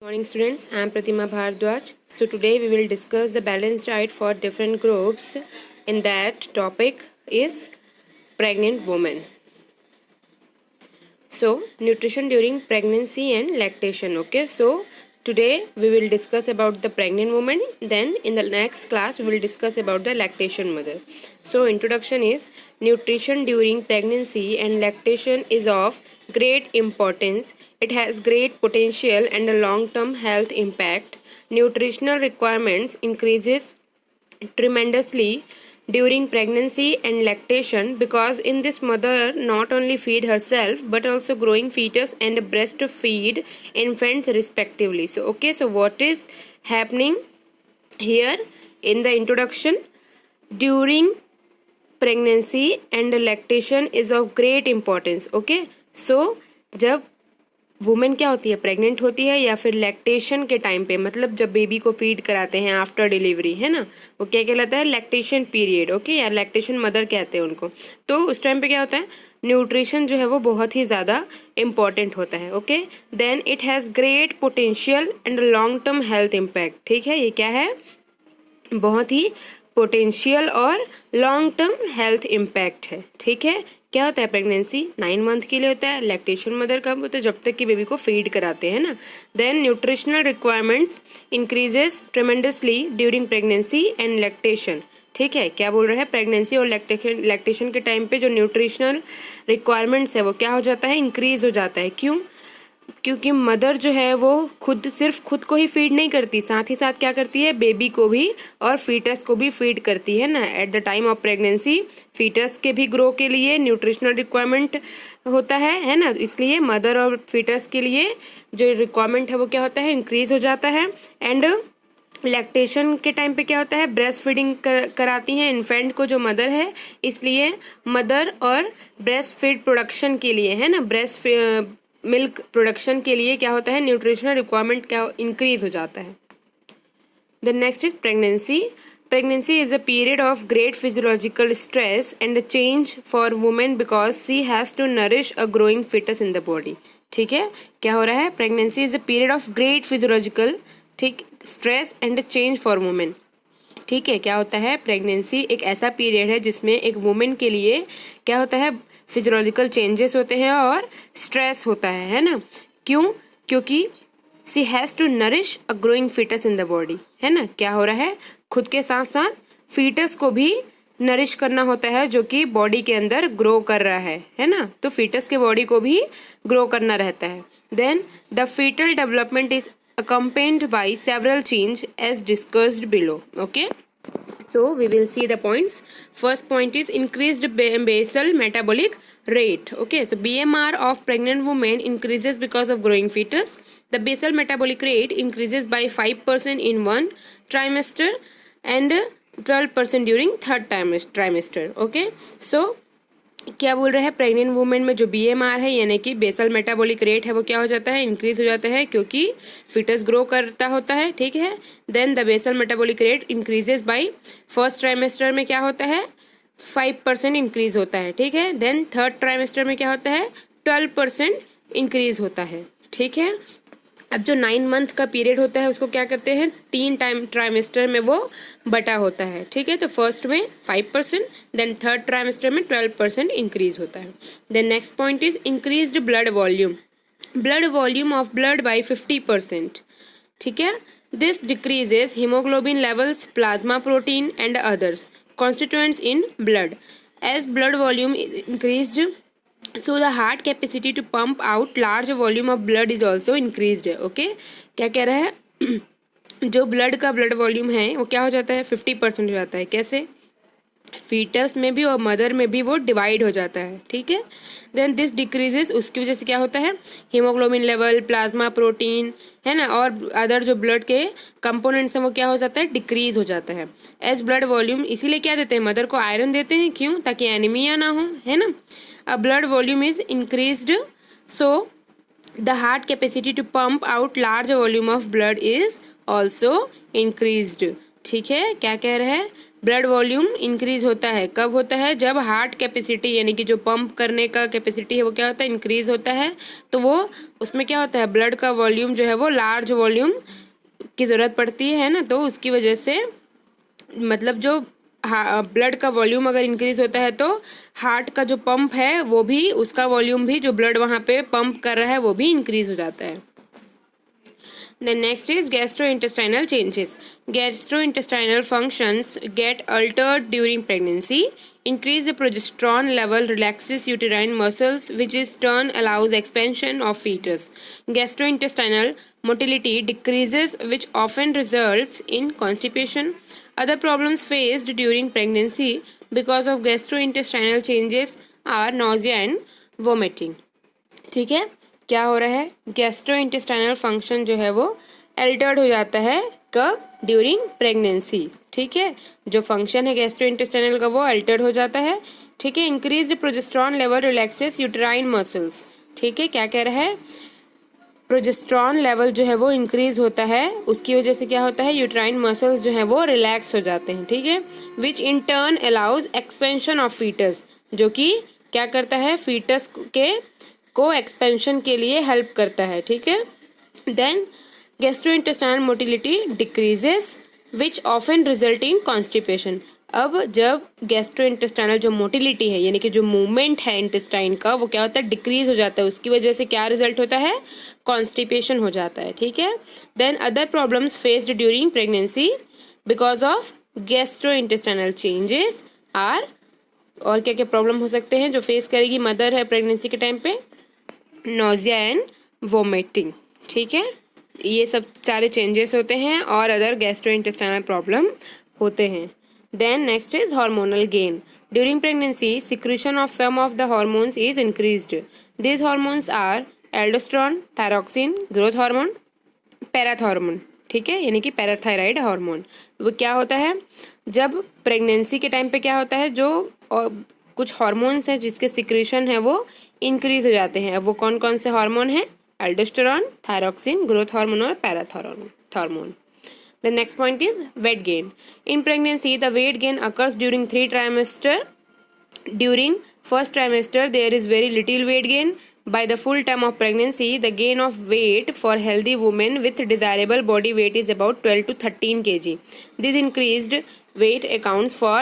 Morning students, I am Pratima Bhardwaj. So today we will discuss the balanced diet for different groups. In that topic is pregnant women. So nutrition during pregnancy and lactation. Okay, so today we will discuss about the pregnant woman. Then in the next class we will discuss about the lactation mother. So introduction is nutrition during pregnancy and lactation is of great importance. It has great potential and a long-term health impact. Nutritional requirements increases tremendously during pregnancy and lactation because in this mother not only feed herself but also growing fetus and breastfeed infants respectively. So what is happening here in the introduction? During pregnancy and lactation is of great importance. Okay so जब women क्या होती है, pregnant होती है या फिर lactation के time पे, मतलब जब बेबी को फीड कराते हैं आफ्टर डिलीवरी, है ना, वो क्या कहलाता है, लैक्टेशन पीरियड. ओके, या लैक्टेशन मदर कहते हैं उनको. तो उस टाइम पे क्या होता है, न्यूट्रिशन जो है वो बहुत ही ज़्यादा इम्पॉर्टेंट होता है. Okay, then it has great potential and long term health impact. ठीक है, ये क्या है, बहुत ही पोटेंशियल और लॉन्ग टर्म हेल्थ इम्पैक्ट है. ठीक है, क्या होता है, प्रेगनेंसी 9 मंथ के लिए होता है. लैक्टेशन मदर कब होता है, जब तक कि बेबी को फीड कराते हैं ना. Then nutritional requirements increases tremendously during pregnancy and lactation. ठीक है, क्या बोल रहे हैं, प्रेगनेंसी और लैक्टेशन के टाइम पे जो न्यूट्रिशनल रिक्वायरमेंट्स है वो क्या हो जाता है, इंक्रीज हो जाता है. क्यों? क्योंकि मदर जो है वो सिर्फ खुद को ही फीड नहीं करती, साथ ही साथ क्या करती है, बेबी को भी और फीटस को भी फीड करती है ना. At the time of pregnancy foetus के भी ग्रो के लिए न्यूट्रिशनल रिक्वायरमेंट होता है ना. इसलिए मदर और फीटस के लिए जो रिक्वायरमेंट है वो क्या होता है, इंक्रीज हो जाता है. एंड लैक्टेशन के टाइम पे क्या होता है, ब्रेस्ट फीडिंग कराती हैं इन्फेंट को जो मदर है, इसलिए मदर और ब्रेस्ट फीड प्रोडक्शन के लिए, है ना, ब्रेस्ट मिल्क प्रोडक्शन के लिए क्या होता है, न्यूट्रिशनल रिक्वायरमेंट क्या इंक्रीज हो जाता है. The next is pregnancy. Pregnancy is a period of great physiological stress and change for women because she has to nourish a growing foetus in the body. ठीक है, क्या हो रहा है, pregnancy is a period of great physiological stress and change for women. ठीक है, क्या होता है, प्रेगनेंसी एक ऐसा पीरियड है जिसमें एक वुमेन के लिए क्या होता है, फिजियोलॉजिकल चेंजेस होते हैं और स्ट्रेस होता है ना. क्यों? क्योंकि she has to nourish a growing foetus in the body, है ना. क्या हो रहा है, खुद के साथ साथ फीटस को भी नरिश करना होता है जो कि बॉडी के अंदर ग्रो कर रहा है ना. तो फीटस के बॉडी को भी ग्रो करना रहता है. Then the foetal development is accompanied by several change as discussed below. Okay, so we will see the points. First point is increased basal metabolic rate. Okay, so BMR of pregnant women increases because of growing fetus. The basal metabolic rate increases by 5% in one trimester and 12% during third trimester. Okay, so क्या बोल रहे हैं, pregnant women में जो BMR है यानी कि basal metabolic rate है वो क्या हो जाता है, इंक्रीज हो जाता है, क्योंकि फिटस ग्रो करता होता है. ठीक है, then the basal metabolic rate increases by first trimester में क्या होता है, 5% इंक्रीज होता है. ठीक है, देन थर्ड ट्राइमेस्टर में क्या होता है, 12% इंक्रीज होता है. ठीक है, अब जो 9 मंथ का पीरियड होता है उसको क्या करते हैं, 3 ट्राइमेस्टर में वो बटा होता है. ठीक है, तो फर्स्ट में 5%, देन थर्ड ट्राइमेस्टर में 12% इंक्रीज होता है. Then next point is increased blood volume of blood by 50%. ठीक है, this decreases haemoglobin levels, plasma protein and others constituents in blood. As blood volume is increased, so the heart capacity to pump out large volume of blood is also increased. Okay, क्या कह रहा है, जो blood का blood volume है वो क्या हो जाता है, 50% हो जाता है. कैसे, फीटस में भी और मदर में भी वो डिवाइड हो जाता है. ठीक है, देन दिस डिक्रीजेस, उसकी वजह से क्या होता है, हीमोग्लोबिन लेवल, प्लाज्मा प्रोटीन, है ना, और अदर जो ब्लड के कंपोनेंट्स हैं वो क्या हो जाता है, डिक्रीज हो जाता है. एज ब्लड वॉल्यूम, इसीलिए क्या देते हैं, मदर को आयरन देते हैं. क्यों, ताकि एनीमिया ना हो, है ना. A blood volume is increased, so the heart capacity to pump out large volume of blood is also increased. ठीक है, क्या कह रहे हैं, ब्लड वॉल्यूम इंक्रीज होता है. कब होता है, जब हार्ट कैपेसिटी यानी कि जो पंप करने का कैपेसिटी है वो क्या होता है, इंक्रीज होता है. तो वो उसमें क्या होता है, ब्लड का वॉल्यूम जो है वो लार्ज वॉल्यूम की ज़रूरत पड़ती है ना, तो उसकी वजह से मतलब जो ब्लड का वॉल्यूम अगर इंक्रीज होता है तो हार्ट का जो पंप है वो भी, उसका वॉल्यूम भी, जो ब्लड वहाँ पे पंप कर रहा है वो भी इंक्रीज हो जाता है। Then next is gastrointestinal changes. Gastrointestinal functions get altered during pregnancy. Increase the progesterone level relaxes uterine muscles, which in turn allows expansion of fetus. Gastrointestinal motility decreases, which often results in constipation. Other problems faced during pregnancy because of gastrointestinal changes are nausea and vomiting. ठीक है, क्या हो रहा है, gastrointestinal function जो है वो Altered हो जाता है, कब, ड्यूरिंग प्रेगनेंसी। ठीक है, जो फंक्शन है गैस्ट्रोइंटेस्टाइनल का वो अल्टर्ड हो जाता है। ठीक है, increase progesterone level relaxes uterine muscles. ठीक है, क्या कह रहा है, प्रोजेस्टेरॉन लेवल जो है वो इंक्रीज होता है, उसकी वजह से क्या होता है, यूटेराइन मसल्स जो है वो रिलैक्स हो जाते हैं। ठीक है, which in turn allows expansion of foetus, जो कि क्या करता है, फीटस के को एक्सपेंशन के लिए हेल्प करता है। ठीक है, then gastrointestinal motility decreases which often result in constipation. अब जब गैस्ट्रोइंटेस्टाइनल जो मोटिलिटी है यानी कि जो मूवमेंट है इंटेस्टाइन का, वो क्या होता है, डिक्रीज हो जाता है, उसकी वजह से क्या रिजल्ट होता है, कॉन्स्टिपेशन हो जाता है। ठीक है, then other problems faced during pregnancy because of gastrointestinal changes are, और क्या क्या प्रॉब्लम हो सकते हैं जो फेस करेगी मदर है प्रेगनेंसी के टाइम पे, नोजिया एंड वोमिटिंग। ठीक है, ये सब सारे चेंजेस होते हैं और अदर गैस्ट्रोइंटेस्टाइनल प्रॉब्लम होते हैं। Then next is hormonal gain. During pregnancy secretion of some of the hormones is increased. These hormones are aldosterone, thyroxine, growth hormone, parathormone. ठीक है, यानी कि पैराथायराइड हार्मोन। वो क्या होता है, जब प्रेगनेंसी के टाइम पे क्या होता है, जो कुछ हार्मोन्स हैं जिसके सिक्रीशन है वो इंक्रीज हो जाते हैं। अब वो कौन कौन से हार्मोन हैं, एल्डोस्टेरोन, थायरॉक्सिन, ग्रोथ हार्मोन और parathormone. The next point is weight gain. In pregnancy, the weight gain occurs during 3 trimesters. During first trimester, there is very little weight gain. By the full term of pregnancy, the gain of weight for healthy women with desirable body weight is about 12 to 13 kg. This increased weight accounts for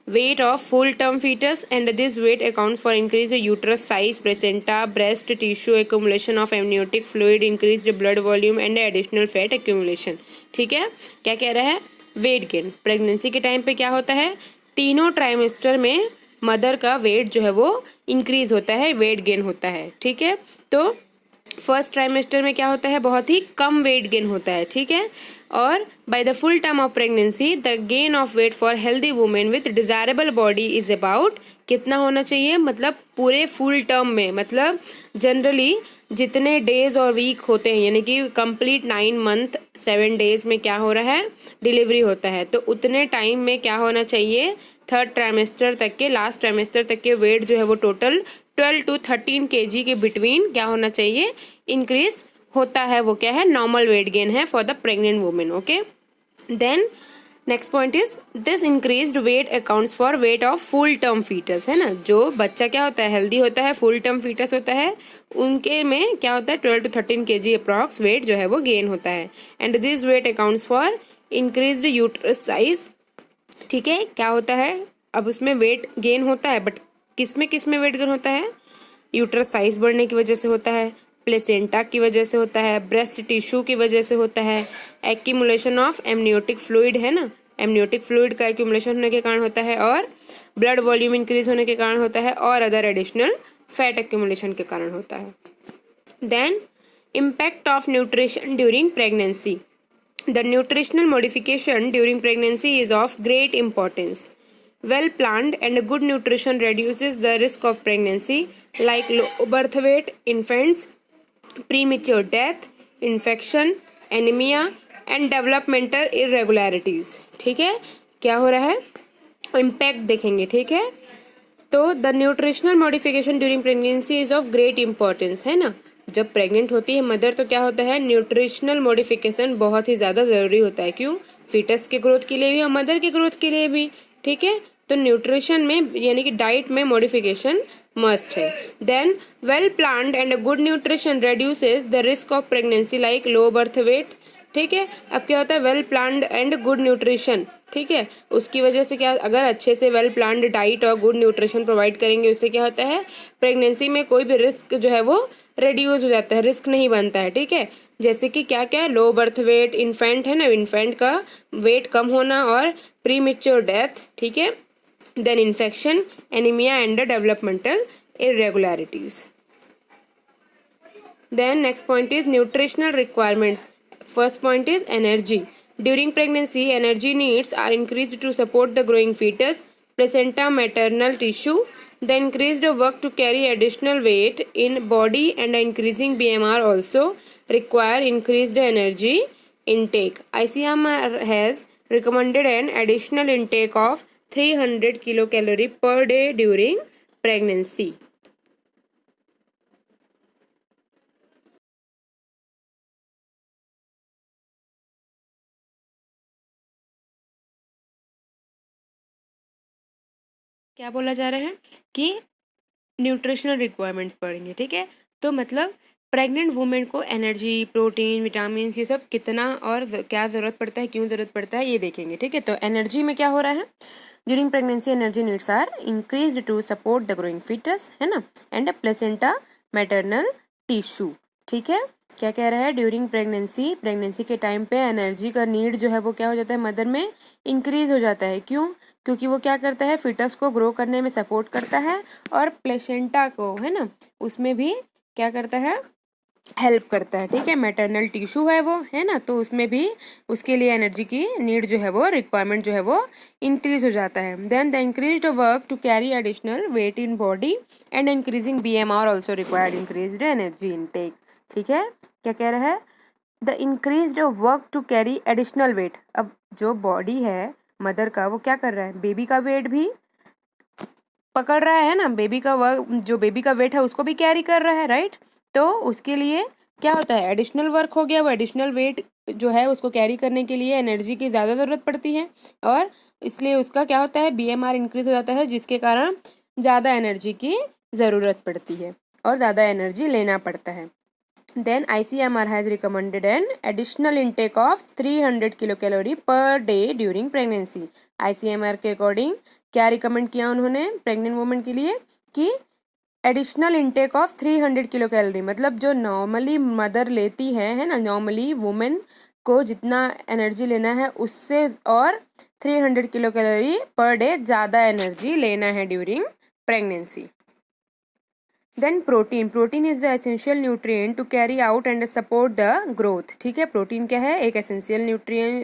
weight of full term fetus, and this weight accounts for increased uterus size, placenta, breast tissue accumulation of amniotic fluid, increased blood volume and additional fat accumulation. ठीक है, क्या कह रहा है, weight gain. Pregnancy के time पे क्या होता है, तीनों ट्राइमेस्टर में मदर का वेट जो है वो इंक्रीज होता है, वेट गेन होता है। ठीक है, तो फर्स्ट ट्राइमेस्टर में क्या होता है, बहुत ही कम वेट गेन होता है। ठीक है, और by the full term of pregnancy the gain of weight for healthy women with desirable body is about, कितना होना चाहिए, मतलब पूरे फुल टर्म में, मतलब जनरली जितने डेज और वीक होते हैं, यानी कि कंप्लीट 9 मंथ 7 डेज में क्या हो रहा है, डिलीवरी होता है, तो उतने टाइम में क्या होना चाहिए, थर्ड ट्राइमेस्टर तक के, लास्ट ट्राइमेस्टर तक के वेट जो है वो टोटल 12 to 13 kg के बिटवीन क्या होना चाहिए, इंक्रीज होता है। वो क्या है, नॉर्मल वेट गेन है for the pregnant women. Okay, then next point is this increased weight accounts for weight of full term foetus, है ना, जो बच्चा क्या होता है, हेल्दी होता है, फुल टर्म फीटस होता है, उनके में क्या होता है, 12 to 13 kg अप्रॉक्स वेट जो है वो गेन होता है। And this weight accounts for increased uterus size. ठीक है, क्या होता है, अब उसमें वेट गेन होता है, बट किस में वेट गेन होता है, यूट्रस साइज बढ़ने की वजह से होता है, प्लेसेंटा की वजह से होता है, ब्रेस्ट टिश्यू की वजह से होता है, एक्यूमुलेशन ऑफ एमनियोटिक फ्लूइड, है ना, एमनियोटिक फ्लूइड का एक्यूमुलेशन होने के कारण होता है, और ब्लड वॉल्यूम इंक्रीज होने के कारण होता है, और अदर एडिशनल फैट एक्यूमुलेशन के कारण होता है। Then impact of nutrition during pregnancy. The nutritional modification during pregnancy is of great importance. Well planned and good nutrition reduces the risk of pregnancy, like low birth weight, infants, premature death, infection, anemia and developmental irregularities. ठीक है, क्या हो रहा है, impact देखेंगे। ठीक है, तो the nutritional modification during pregnancy is of great importance, है ना, जब प्रेग्नेंट होती है मदर तो क्या होता है, न्यूट्रिशनल मॉडिफिकेशन बहुत ही ज़्यादा ज़रूरी होता है। क्यों, फीटस के ग्रोथ के लिए भी और मदर के ग्रोथ के लिए भी। ठीक है, तो न्यूट्रिशन में यानी कि डाइट में मॉडिफिकेशन मस्ट है। Then well planned and good nutrition reduces the risk of pregnancy like low birth weight. ठीक है, अब क्या होता है well planned and good nutrition, ठीक है, उसकी वजह से क्या, अगर अच्छे से वेल प्लान्ड डाइट और गुड न्यूट्रिशन प्रोवाइड करेंगे उससे क्या होता है प्रेगनेंसी में कोई भी रिस्क जो है वो रिड्यूस हो जाता है, रिस्क नहीं बनता है। ठीक है, जैसे कि क्या क्या, लो बर्थ वेट, इन्फेंट है ना, इन्फेंट का वेट कम होना और प्री मेच्योर डेथ। ठीक है, then infection, anaemia and developmental irregularities. Then next point is nutritional requirements. First point is energy. During pregnancy, energy needs are increased to support the growing fetus, placenta, maternal tissue. The increased work to carry additional weight in body and increasing BMR also require increased energy intake. ICMR has recommended an additional intake of 300 kilocalorie per day during pregnancy. क्या बोला जा रहा है कि nutritional requirements पढ़ेंगे। ठीक है, तो मतलब प्रेग्नेंट वुमेन को एनर्जी, प्रोटीन, विटामिन ये सब कितना और क्या ज़रूरत पड़ता है, क्यों ज़रूरत पड़ता है, ये देखेंगे। ठीक है, तो एनर्जी में क्या हो रहा है, during pregnancy energy needs are increase to support the growing foetus, है ना, एंड प्लेसेंटा मैटरनल टिश्यू। ठीक है, क्या कह रहा है, ड्यूरिंग प्रेगनेंसी के टाइम पे एनर्जी का नीड जो है वो क्या हो जाता है मदर में इंक्रीज हो जाता है। क्यों, क्योंकि वो क्या करता है फिटस को ग्रो करने में सपोर्ट करता है और प्लेसेंटा को, है ना, उसमें भी क्या करता है हेल्प करता है। ठीक है, मैटरनल टिश्यू है वो, है ना, तो उसमें भी उसके लिए एनर्जी की नीड जो है वो रिक्वायरमेंट जो है वो इंक्रीज हो जाता है। Then the increased work to carry additional weight in body and increasing BMR also required increased energy intake. ठीक है, क्या कह रहा है, the increased work to carry additional weight. अब जो बॉडी है मदर का वो क्या कर रहा है, बेबी का वेट भी पकड़ रहा है ना, बेबी का वर्क, जो बेबी का वेट है उसको भी कैरी कर रहा है, राइट। तो उसके लिए क्या होता है एडिशनल वर्क हो गया, वो एडिशनल वेट जो है उसको कैरी करने के लिए एनर्जी की ज़्यादा ज़रूरत पड़ती है और इसलिए उसका क्या होता है BMR इंक्रीज हो जाता है, जिसके कारण ज़्यादा एनर्जी की ज़रूरत पड़ती है और ज़्यादा एनर्जी लेना पड़ता है। Then ICMR has recommended an additional intake of 300 kilocalorie per day during pregnancy. ICMR के अकॉर्डिंग क्या रिकमेंड किया उन्होंने प्रेग्नेंट वुमेन के लिए कि additional intake of 300 kilo calorie, मतलब जो नॉर्मली मदर लेती है ना, नॉर्मली वुमेन को जितना एनर्जी लेना है उससे और 300 किलो कैलोरी पर डे ज़्यादा एनर्जी लेना है during pregnancy. Then protein is the essential nutrient to carry out and support the growth. ठीक है, प्रोटीन क्या है, एक एसेंशियल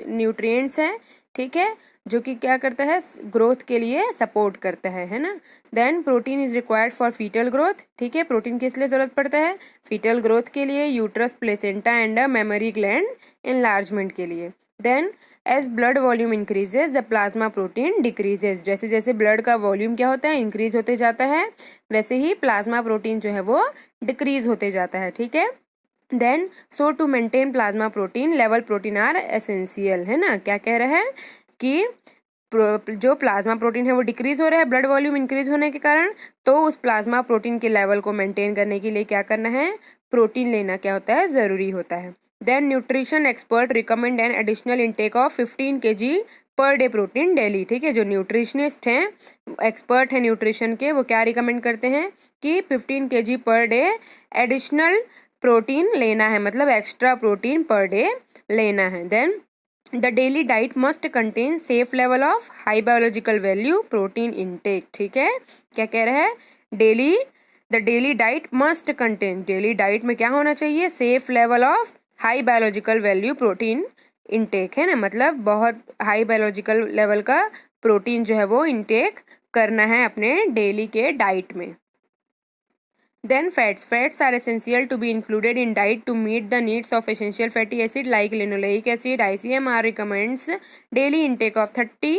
न्यूट्रिएंट्स है, ठीक है, जो कि क्या करता है ग्रोथ के लिए सपोर्ट करता है ना। Then protein is required for foetal growth. ठीक है, प्रोटीन किस लिए जरूरत पड़ता है, फीटल ग्रोथ के लिए, uterus, placenta and mammary gland enlargement के लिए। Then as blood volume increases the plasma protein decreases. जैसे जैसे ब्लड का वॉल्यूम क्या होता है इंक्रीज होते जाता है वैसे ही प्लाज्मा प्रोटीन जो है वो डिक्रीज होते जाता है। ठीक है, then so to maintain plasma protein level protein are essential, है ना। क्या कह रहा है कि जो प्लाज्मा प्रोटीन है वो डिक्रीज हो रहा है ब्लड वॉल्यूम इंक्रीज होने के कारण, तो उस प्लाज्मा प्रोटीन के लेवल को मेंटेन करने के लिए क्या करना है, प्रोटीन लेना क्या होता है ज़रूरी होता है। Then nutrition expert recommend an additional intake of 15 kg per day protein daily. ठीक है, जो न्यूट्रिशनिस्ट हैं, एक्सपर्ट हैं न्यूट्रिशन के, वो क्या रिकमेंड करते हैं कि 15 kg per day additional protein लेना है, मतलब एक्स्ट्रा प्रोटीन पर डे लेना है। Then the daily diet must contain safe level of high biological value protein intake. ठीक है, क्या कह रहा है, the daily diet must contain, daily diet में क्या होना चाहिए, safe level of high biological value protein intake, है ना, मतलब बहुत हाई बायोलॉजिकल लेवल का प्रोटीन जो है वो इनटेक करना है अपने डेली के डाइट में। Then fats are essential to be included in diet to meet the needs of essential fatty acid like linoleic acid. ICMR recommends daily intake of 30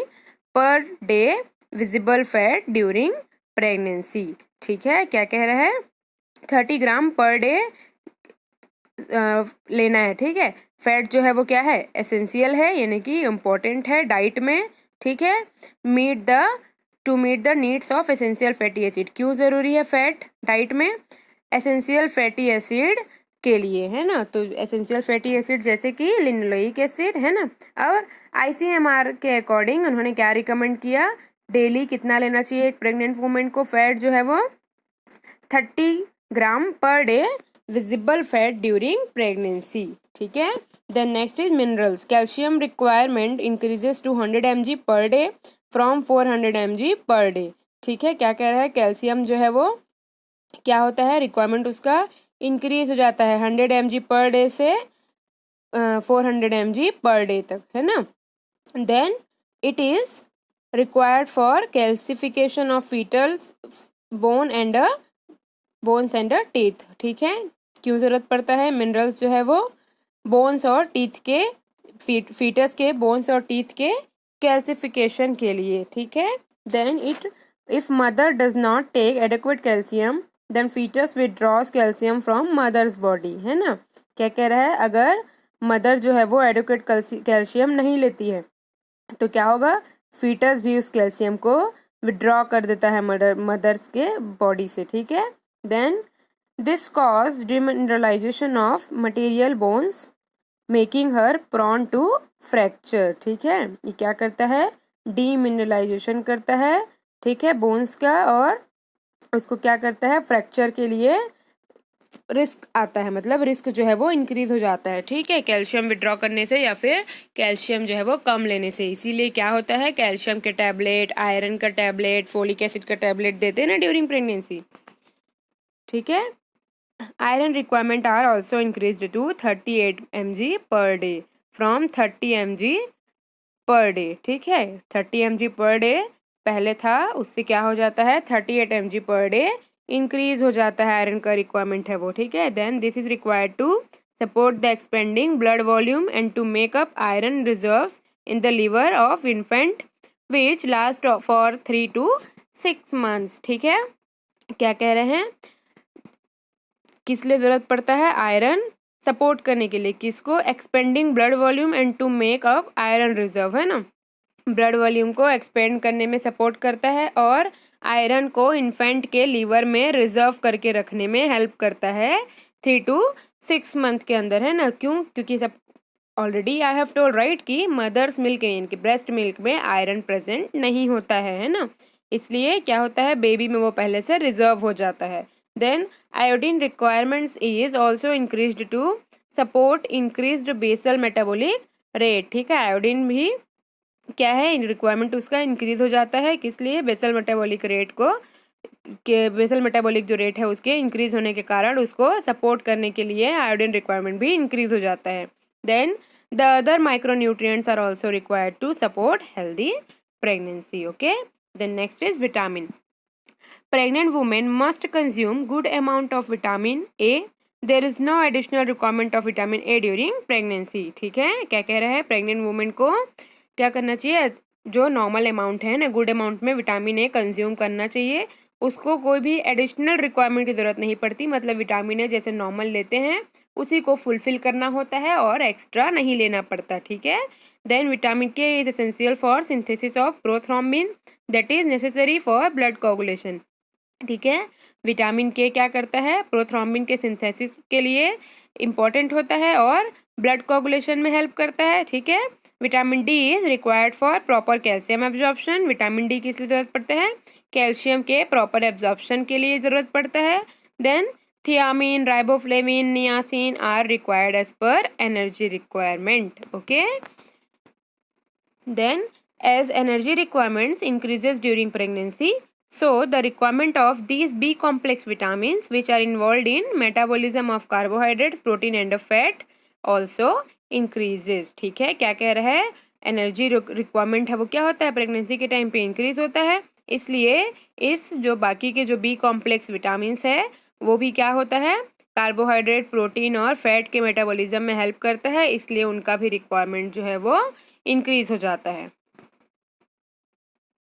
per day visible fat during pregnancy. ठीक है, क्या कह रहा है, 30 gram per day लेना है। ठीक है, फैट जो है वो क्या है, एसेंशियल है, यानी कि इम्पोर्टेंट है डाइट में। ठीक है, meet the to meet the needs of essential fatty acid. क्यों ज़रूरी है फैट डाइट में? एसेंशियल फैटी एसिड के लिए, है ना। तो एसेंशियल फैटी एसिड जैसे कि लिनोलेइक एसिड, है ना। और ICMR के अकॉर्डिंग उन्होंने क्या रिकमेंड किया, डेली कितना लेना चाहिए एक प्रेग्नेंट वुमेन को फैट जो है वो 30 gram per day visible fat during pregnancy, ठीक है। Then next is minerals. Calcium requirement increases to 100 mg per day from 400 mg per day, ठीक है। क्या कह रहा है, कैल्शियम जो है वो क्या होता है, रिक्वायरमेंट उसका इंक्रीज हो जाता है 100 mg पर डे से 400 mg पर डे तक, है ना। Then it is required for calcification of foetals bone and bones and teeth, ठीक है। क्यों जरूरत पड़ता है, मिनरल्स जो है वो बोन्स और टीथ के फीटस के बोन्स और टीथ के कैल्सिफिकेशन के लिए, ठीक है। Then if mother does not take adequate calcium then foetus withdraws calcium from mother's body, है ना। क्या कह रहा है, अगर मदर जो है वो एडिक्वेट कैल्शियम नहीं लेती है तो क्या होगा, फीटस भी उस कैल्शियम को विड्रॉ कर देता है मदर्स के बॉडी से, ठीक है। Then this cause demineralisation of maternal bones making her prone to fracture, ठीक है। ये क्या करता है, डीमिनरलाइजेशन करता है, ठीक है, बोन्स का, और उसको क्या करता है, फ्रैक्चर के लिए रिस्क आता है, मतलब रिस्क जो है वो इंक्रीज हो जाता है, ठीक है, कैल्शियम विड्रॉ करने से या फिर कैल्शियम जो है वो कम लेने से। इसीलिए क्या होता है, कैल्शियम के टैबलेट, आयरन का टैबलेट, फोलिक एसिड का टैबलेट देते हैं ना ड्यूरिंग प्रेगनेंसी, ठीक है। Iron requirement are also increase to 38 mg per day from 30 mg per day, ठीक है। 30 mg पर डे पहले था, उससे क्या हो जाता है 38 mg पर डे इंक्रीज हो जाता है, आयरन का रिक्वायरमेंट है वो, ठीक है। Then this is required to support the expanding blood volume and to make up iron reserves in the liver of infant which last for 3 to 6 months, ठीक है। क्या कह रहे हैं, किस लिए जरूरत पड़ता है, आयरन सपोर्ट करने के लिए, किसको, expanding blood volume and to make up iron reserve, है ना। ब्लड वॉल्यूम को एक्सपेंड करने में सपोर्ट करता है और आयरन को इन्फेंट के लीवर में रिजर्व करके रखने में हेल्प करता है 3 to 6 month के अंदर, है ना। क्यों, क्योंकि सब already I have told right कि मदर्स मिल्क यानी कि ब्रेस्ट मिल्क में आयरन प्रेजेंट नहीं होता है ना। इसलिए क्या होता है, बेबी में वो पहले से रिजर्व हो जाता है। Then iodine requirements is also increased to support increased basal metabolic rate, ठीक है। आयोडीन भी क्या है, रिक्वायरमेंट उसका इंक्रीज हो जाता है, किस लिए, बेसल मेटाबॉलिक रेट को, के बेसल मेटाबॉलिक जो रेट है उसके इंक्रीज होने के कारण उसको सपोर्ट करने के लिए आयोडीन रिक्वायरमेंट भी इंक्रीज हो जाता है। Then the other micronutrients are also required to support healthy pregnancy, okay. Then next is vitamin. Pregnant women must consume good amount of vitamin A. There is no additional requirement of vitamin A during pregnancy, ठीक है। क्या कह रहा है, pregnant women को क्या करना चाहिए, जो नॉर्मल अमाउंट है ना, गुड अमाउंट में विटामिन ए कंज्यूम करना चाहिए, उसको कोई भी एडिशनल रिक्वायरमेंट की ज़रूरत नहीं पड़ती, मतलब विटामिन ए जैसे नॉर्मल लेते हैं उसी को फुलफिल करना होता है और एक्स्ट्रा नहीं लेना पड़ता, ठीक है। देन विटामिन के is essential for synthesis of prothrombin that is necessary for blood coagulation, ठीक है। विटामिन के क्या करता है, प्रोथ्रोम्बिन के सिंथेसिस के लिए इम्पॉर्टेंट होता है और ब्लड कोगुलेशन में हेल्प करता है, ठीक है। Vitamin D is required for proper calcium absorption. Vitamin D किस लिए जरूरत पड़ता है, कैल्शियम के प्रॉपर एब्जॉर्प्शन के लिए ज़रूरत पड़ता है। Then thiamine, riboflavin, niacin are required as per energy requirement, okay. Then as energy requirements increases during pregnancy, so the requirement of these B complex vitamins which are involved in metabolism of carbohydrates, protein and fat also increases, ठीक है। क्या कह रहा है, energy requirement है वो क्या होता है, प्रेगनेंसी के टाइम पे इंक्रीज होता है, इसलिए इस जो बाकी के जो बी कॉम्प्लेक्स विटामिन है वो भी क्या होता है, कार्बोहाइड्रेट, प्रोटीन और फैट के मेटाबॉलिज्म में हेल्प करता है, इसलिए उनका भी रिक्वायरमेंट जो है वो इंक्रीज हो जाता है।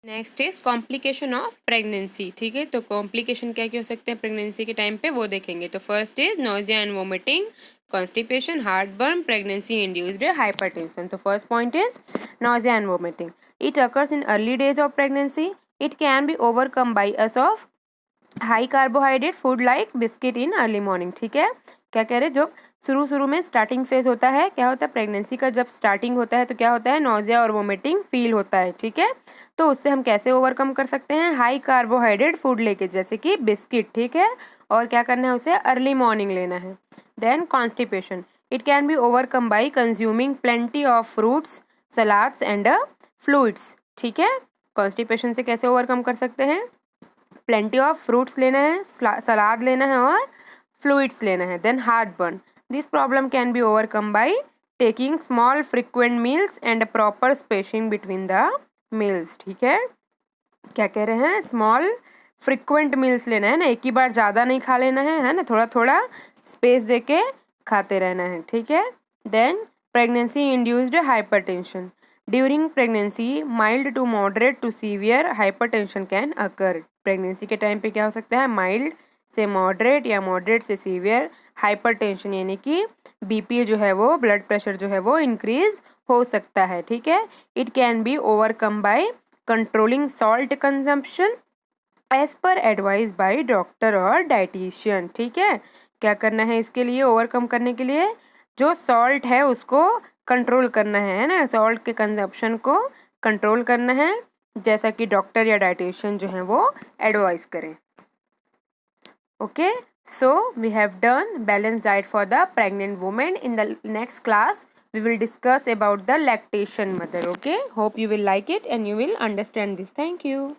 Next is complication of pregnancy, ठीक है। तो कॉम्प्लिकेशन क्या क्या हो सकते हैं प्रेगनेंसी के टाइम पे वो देखेंगे। तो first is nausea and vomiting, constipation, heartburn, pregnancy induced hypertension. तो first point is nausea and vomiting. It occurs in early days of pregnancy it can be overcome by use of high carbohydrate food like biscuit in early morning. ठीक है, क्या कह रहे, जो शुरू में starting phase होता है, क्या होता है प्रेगनेंसी का, जब स्टार्टिंग होता है तो क्या होता है, नोजिया और वोमिटिंग फील होता है। ठीक है, तो उससे हम कैसे ओवरकम कर सकते हैं, हाई कार्बोहाइड्रेट फूड लेके, जैसे कि बिस्किट। ठीक है, और क्या करना है, उसे अर्ली मॉर्निंग लेना है। Then constipation, it can be overcome by consuming plenty of fruits, salads and fluids. ठीक है, कॉन्स्टिपेशन से कैसे ओवरकम कर सकते हैं, प्लेंटी ऑफ फ्रूट्स लेना है, सलाद लेना है और फ्लूइड्स लेना है। Then heartburn, this problem can be overcome by taking small frequent meals and proper spacing between the meals. ठीक है, क्या कह रहे हैं, स्मॉल फ्रिक्वेंट मील्स लेना है ना, एक ही बार ज़्यादा नहीं खा लेना है ना, थोड़ा थोड़ा स्पेस दे के खाते रहना है। ठीक है, then pregnancy induced hypertension, during pregnancy mild to moderate to severe hypertension can occur. Pregnancy के टाइम पे क्या हो सकता है, माइल्ड से मॉडरेट या मॉडरेट से सीवियर हाइपरटेंशन, यानी कि बीपी जो है वो, ब्लड प्रेशर जो है वो इंक्रीज हो सकता है। ठीक है, it can be overcome by controlling salt consumption as per advice by doctor और डाइटिशियन। ठीक है, क्या करना है इसके लिए, ओवरकम करने के लिए जो सॉल्ट है उसको कंट्रोल करना है ना, सॉल्ट के कंजप्शन को कंट्रोल करना है, जैसा कि डॉक्टर या डाइटिशियन जो है वो एडवाइस करें। Okay, so we have done balanced diet for the pregnant woman. In the next class we will discuss about the lactation mother. Okay, hope you will like it and you will understand this. Thank you.